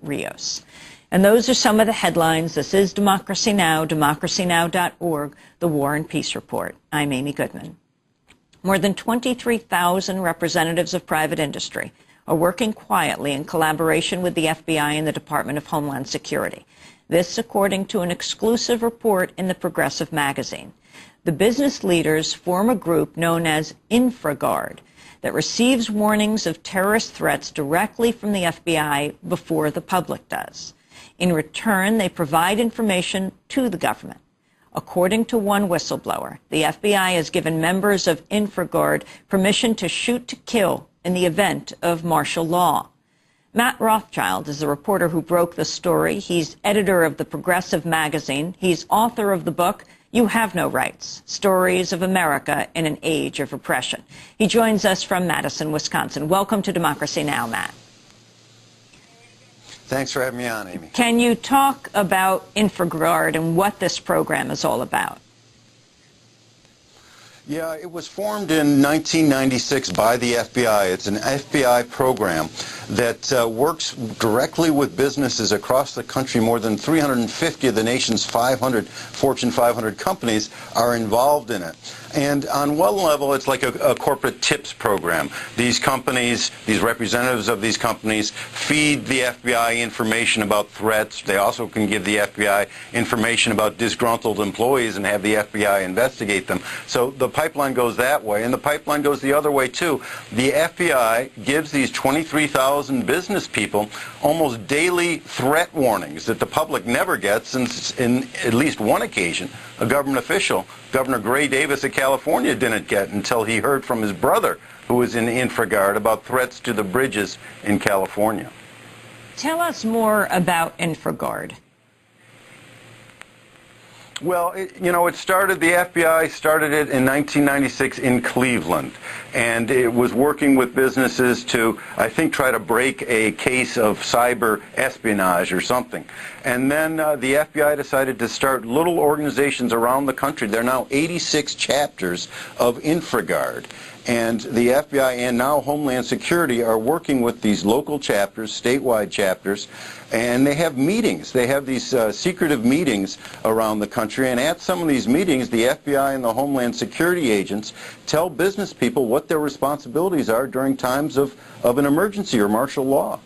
Rios. And those are some of the headlines. This is Democracy Now!, democracynow.org, the War and Peace Report. I'm Amy Goodman. More than 23,000 representatives of private industry are working quietly in collaboration with the FBI and the Department of Homeland Security. This, according to an exclusive report in the Progressive magazine. The business leaders form a group known as Infra Guard that receives warnings of terrorist threats directly from the FBI before the public does. In return, they provide information to the government. According to one whistleblower, the FBI has given members of Infra Guard permission to shoot to kill in the event of martial law. Matt Rothschild is the reporter who broke the story. He's editor of the Progressive magazine. He's author of the book, You Have No Rights, Stories of America in an Age of Repression. He joins us from Madison, Wisconsin. Welcome to Democracy Now!, Matt. Thanks for having me on, Amy. Can you talk about Infra Guard and what this program is all about? Yeah, it was formed in 1996 by the FBI. It's an FBI program that works directly with businesses across the country. More than 350 of the nation's Fortune 500 companies are involved in it. And on one level, it's like a corporate tips program. These companies, these representatives of these companies, feed the FBI information about threats. They also can give the FBI information about disgruntled employees and have the FBI investigate them. So the pipeline goes that way, and the pipeline goes the other way, too. The FBI gives these 23,000 business people almost daily threat warnings that the public never gets, since in at least one occasion, a government official, Governor Gray Davis of California, didn't get until he heard from his brother, who was in Infra Guard, about threats to the bridges in California. Tell us more about Infra Guard. Well, the FBI started it in 1996 in Cleveland, and it was working with businesses to, I think, try to break a case of cyber espionage or something. And then the FBI decided to start little organizations around the country. There are now 86 chapters of Infra Guard. And the FBI and now Homeland Security are working with these local chapters, statewide chapters, and they have meetings. They have these secretive meetings around the country, and at some of these meetings, the FBI and the Homeland Security agents tell business people what their responsibilities are during times of an emergency or martial law.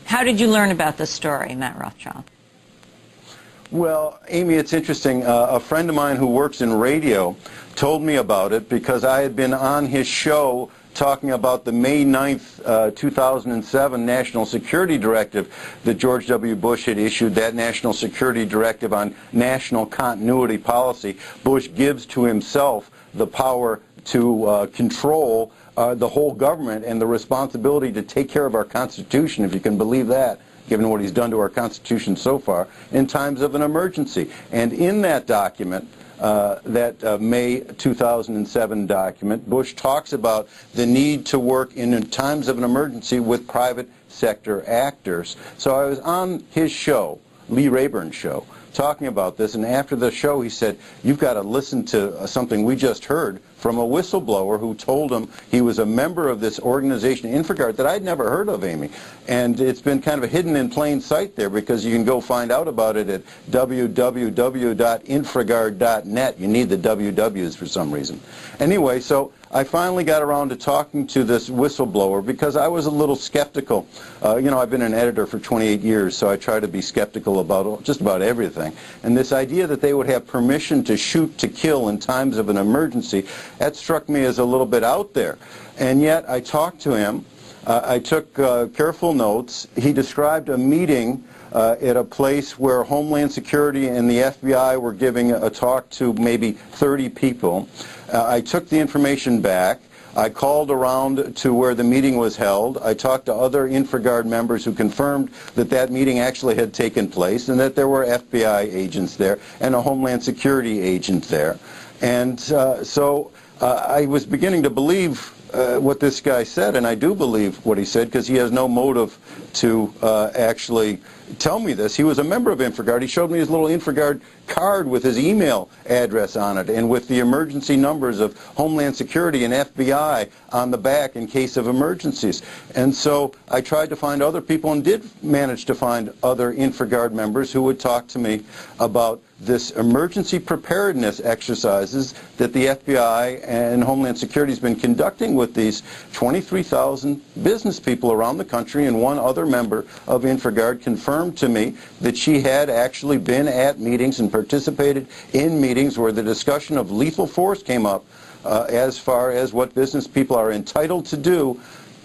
How did you learn about this story, Matt Rothschild? Well, Amy, it's interesting. A friend of mine who works in radio told me about it because I had been on his show talking about the May 9th, 2007 National Security Directive that George W. Bush had issued, that National Security Directive on national continuity policy. Bush gives to himself the power to control the whole government and the responsibility to take care of our Constitution, if you can believe that, given what he's done to our Constitution so far, in times of an emergency. And in that document, that May 2007 document, Bush talks about the need to work in times of an emergency with private sector actors. So I was on his show, Lee Rayburn's show, talking about this, and after the show he said, you've got to listen to something we just heard from a whistleblower who told him he was a member of this organization, Infra Guard, that I'd never heard of, Amy. And it's been kind of hidden in plain sight there, because you can go find out about it at www.infraguard.net. You need the WWs for some reason. Anyway, so I finally got around to talking to this whistleblower because I was a little skeptical. I've been an editor for 28 years, so I try to be skeptical about just about everything. And this idea that they would have permission to shoot to kill in times of an emergency, that struck me as a little bit out there. And yet I talked to him. I took careful notes. He described a meeting at a place where Homeland Security and the FBI were giving a talk to maybe 30 people. I took the information back. I called around to where the meeting was held. I talked to other Infra Guard members who confirmed that that meeting actually had taken place and that there were FBI agents there and a Homeland Security agent there. And so I was beginning to believe what this guy said, and I do believe what he said because he has no motive to actually tell me this. He was a member of Infra Guard. He showed me his little Infra Guard card with his email address on it and with the emergency numbers of Homeland Security and FBI on the back in case of emergencies. And so I tried to find other people and did manage to find other Infra Guard members who would talk to me about this emergency preparedness exercises that the FBI and Homeland Security has been conducting with these 23,000 business people around the country, and one other member of Infra Guard confirmed to me that she had actually been at meetings and participated in meetings where the discussion of lethal force came up as far as what business people are entitled to do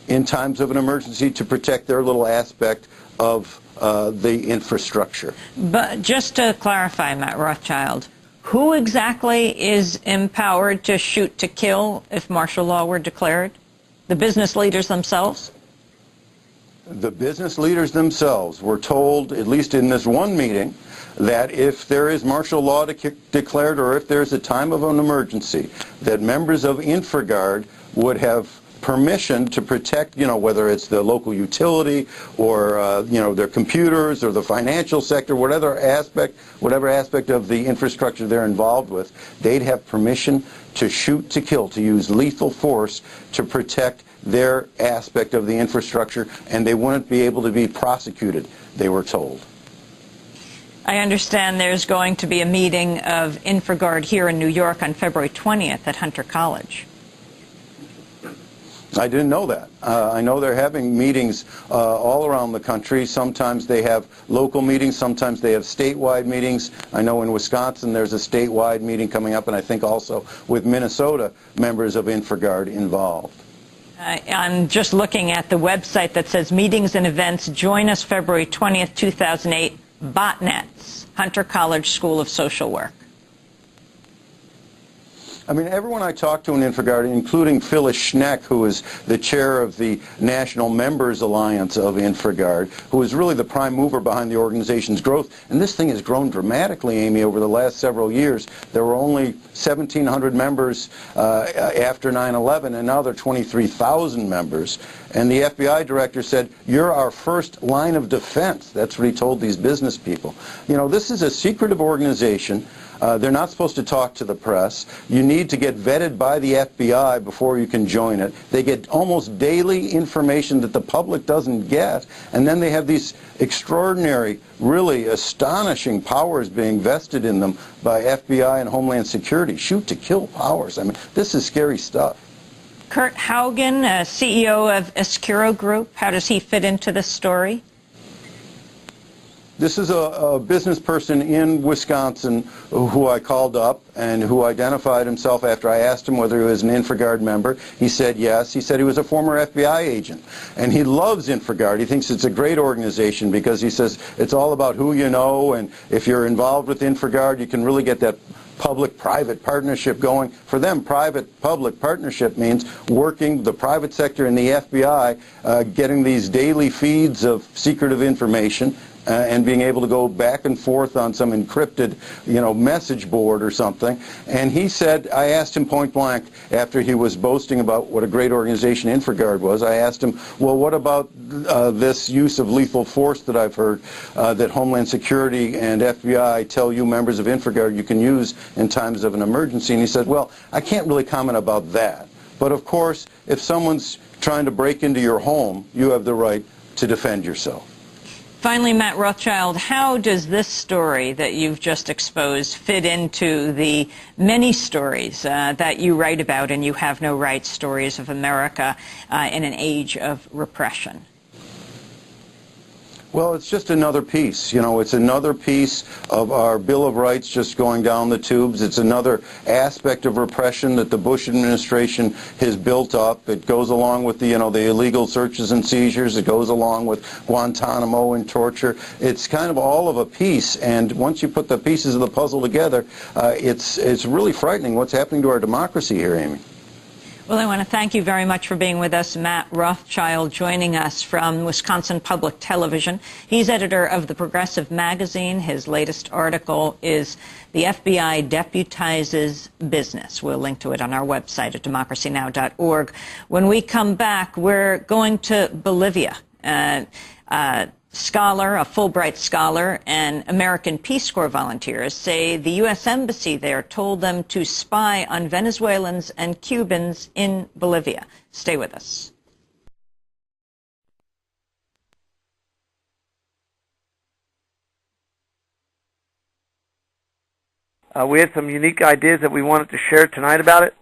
in times of an emergency to protect their little aspect of the infrastructure. But just to clarify, Matt Rothschild, who exactly is empowered to shoot to kill if martial law were declared? The business leaders themselves? The business leaders themselves were told, at least in this one meeting, that if there is martial law declared or if there's a time of an emergency, that members of Infra Guard would have permission to protect, whether it's the local utility or, their computers or the financial sector, whatever aspect of the infrastructure they're involved with, they'd have permission to shoot to kill, to use lethal force to protect their aspect of the infrastructure, and they wouldn't be able to be prosecuted, they were told. I understand there's going to be a meeting of Infra Guard here in New York on February 20th at Hunter College. I didn't know that. I know they're having meetings all around the country. Sometimes they have local meetings. Sometimes they have statewide meetings. I know in Wisconsin there's a statewide meeting coming up, and I think also with Minnesota members of Infra Guard involved. I'm just looking at the website that says meetings and events. Join us February 20th, 2008, Botnets, Hunter College School of Social Work. I mean, everyone I talked to in Infra Guard, including Phyllis Schneck, who is the chair of the National Members Alliance of Infra Guard, who is really the prime mover behind the organization's growth. And this thing has grown dramatically, Amy, over the last several years. There were only 1,700 members after 9/11, and now there are 23,000 members. And the FBI director said, "You're our first line of defense." That's what he told these business people. This is a secretive organization. They're not supposed to talk to the press. You need to get vetted by the FBI before you can join it. They get almost daily information that the public doesn't get, and then they have these extraordinary, really astonishing powers being vested in them by FBI and Homeland Security. Shoot to kill powers. I mean, this is scary stuff. Kurt Haugen, CEO of Escuro Group, how does he fit into this story? This is a business person in Wisconsin who I called up and who identified himself after I asked him whether he was an Infra Guard member. He said yes. He said he was a former FBI agent. And he loves Infra Guard. He thinks it's a great organization because he says it's all about who you know, and if you're involved with Infra Guard, you can really get that public-private partnership going. For them, private-public partnership means working the private sector and the FBI, getting these daily feeds of secretive information, and being able to go back and forth on some encrypted, message board or something. And he said, I asked him point blank after he was boasting about what a great organization Infra Guard was, I asked him, well, what about this use of lethal force that I've heard that Homeland Security and FBI tell you members of Infra Guard you can use in times of an emergency? And he said, well, I can't really comment about that. But of course, if someone's trying to break into your home, you have the right to defend yourself. Finally, Matt Rothschild, how does this story that you've just exposed fit into the many stories that you write about in You Have No Rights, Stories of America in an Age of Repression? Well, it's just another piece. It's another piece of our Bill of Rights just going down the tubes. It's another aspect of repression that the Bush administration has built up. It goes along with the illegal searches and seizures. It goes along with Guantanamo and torture. It's kind of all of a piece. And once you put the pieces of the puzzle together, it's really frightening what's happening to our democracy here, Amy. Well, I want to thank you very much for being with us. Matt Rothschild joining us from Wisconsin Public Television. He's editor of the Progressive Magazine. His latest article is "The FBI Deputizes Business." We'll link to it on our website at democracynow.org. When we come back, we're going to Bolivia. Scholar, a Fulbright scholar, and American Peace Corps volunteers say the U.S. Embassy there told them to spy on Venezuelans and Cubans in Bolivia. Stay with us. We had some unique ideas that we wanted to share tonight about it.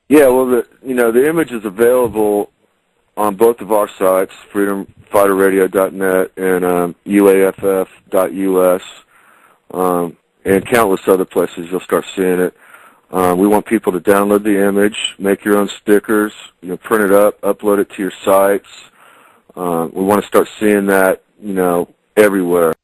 Yeah, well, the image is available on both of our sites, freedomfighterradio.net and uaff.us, and countless other places. You'll start seeing it. We want people to download the image, make your own stickers, print it up, upload it to your sites. We want to start seeing that, everywhere.